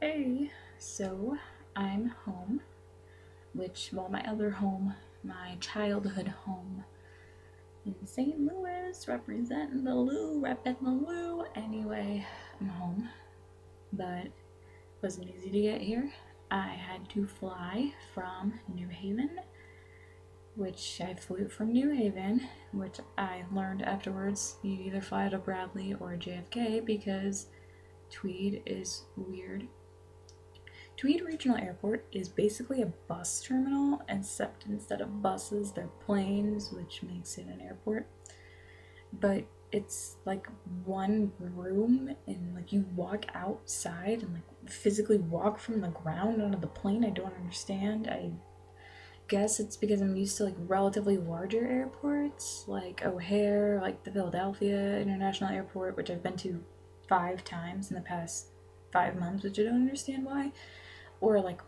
Okay, so I'm home, which, well, my other home, my childhood home in St. Louis, representing the Lou, repping the Lou. Anyway, I'm home, but it wasn't easy to get here. I had to fly from New Haven, which I flew from New Haven, which I learned afterwards you either fly to Bradley or JFK because Tweed is weird. Tweed Regional Airport is basically a bus terminal, except instead of buses, they're planes, which makes it an airport. But it's like one room, and like you walk outside and like physically walk from the ground onto the plane. I don't understand. I guess it's because I'm used to like relatively larger airports, like O'Hare, like the Philadelphia International Airport, which I've been to 5 times in the past 5 months, which I don't understand why. Or like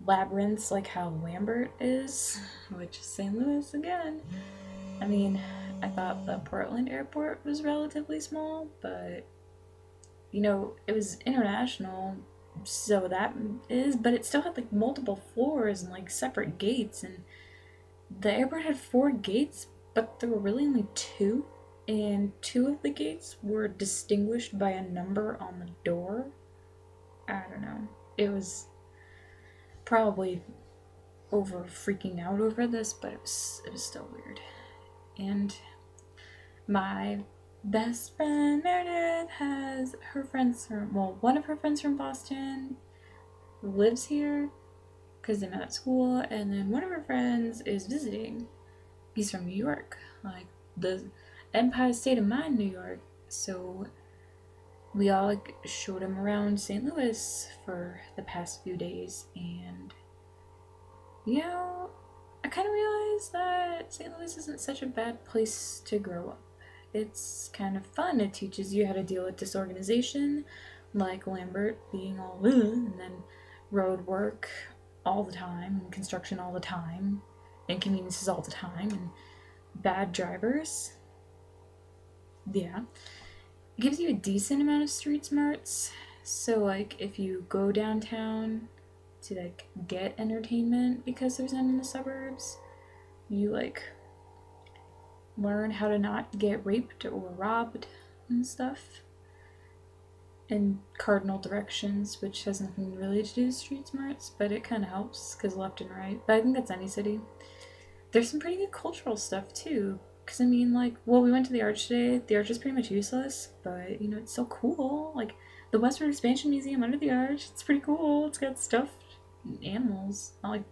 labyrinths, like how Lambert is, which is St. Louis again. I mean, I thought the Portland airport was relatively small, but you know, it was international, so that is, but it still had like multiple floors and like separate gates, and the airport had 4 gates, but there were really only 2, and 2 of the gates were distinguished by a number on the door. I don't know. It was probably over freaking out over this, but it was still weird. And my best friend Meredith has her friends from, well, one of her friends from Boston lives here because they met at school, and then one of her friends is visiting. He's from New York, like the Empire State of Mind, New York. So we all like showed him around St. Louis for the past few days, and you know, I kind of realized that St. Louis isn't such a bad place to grow up. It's kind of fun. It teaches you how to deal with disorganization, like Lambert being all and then road work all the time, and construction all the time, inconveniences all the time, and bad drivers. Yeah. It gives you a decent amount of street smarts. So like if you go downtown to like get entertainment because there's none in the suburbs, you like learn how to not get raped or robbed and stuff. And cardinal directions, which has nothing really to do with street smarts, but it kind of helps because left and right. But I think that's any city. There's some pretty good cultural stuff too. Because I mean, like, well, we went to the Arch today. The Arch is pretty much useless, but you know, it's so cool. Like, the Westward Expansion Museum under the Arch, it's pretty cool. It's got stuffed animals. Not like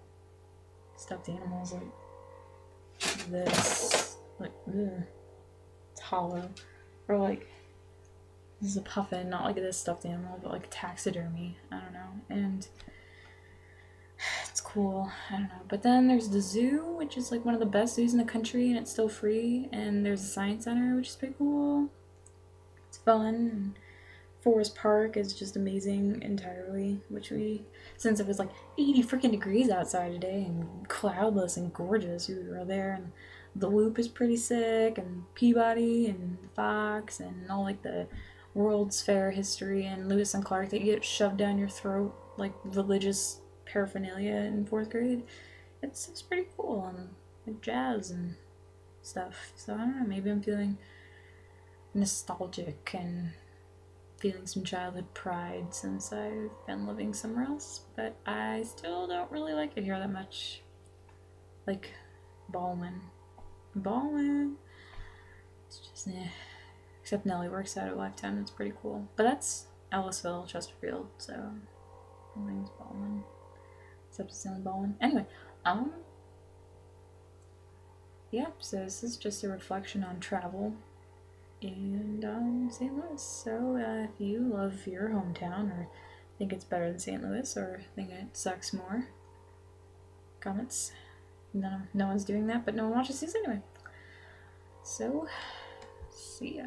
stuffed animals like this. Like, ugh. It's hollow. Or like, this is a puffin, not like this stuffed animal, but like taxidermy. I don't know. And it's cool. I don't know. But then there's the zoo, which is like one of the best zoos in the country, and it's still free. And there's a science center, which is pretty cool. It's fun. And Forest Park is just amazing entirely, which we, since it was like 80 freaking degrees outside today and cloudless and gorgeous, we were there. And the Loop is pretty sick, and Peabody and Fox and all like the World's Fair history and Lewis and Clark that you get shoved down your throat like religious paraphernalia in 4th grade. It's pretty cool, and like jazz and stuff. So I don't know, maybe I'm feeling nostalgic and feeling some childhood pride since I've been living somewhere else, but I still don't really like it here that much. Like Ballman. It's just except Nellie works out at Lifetime. That's pretty cool. But that's Ellisville, Chesterfield, so everything's Ballman. Except it's only Ballman. Anyway, yeah, so this is just a reflection on travel and St. Louis. So if you love your hometown or think it's better than St. Louis or think it sucks more, comments. No one's doing that, but no one watches these anyway. So, see ya.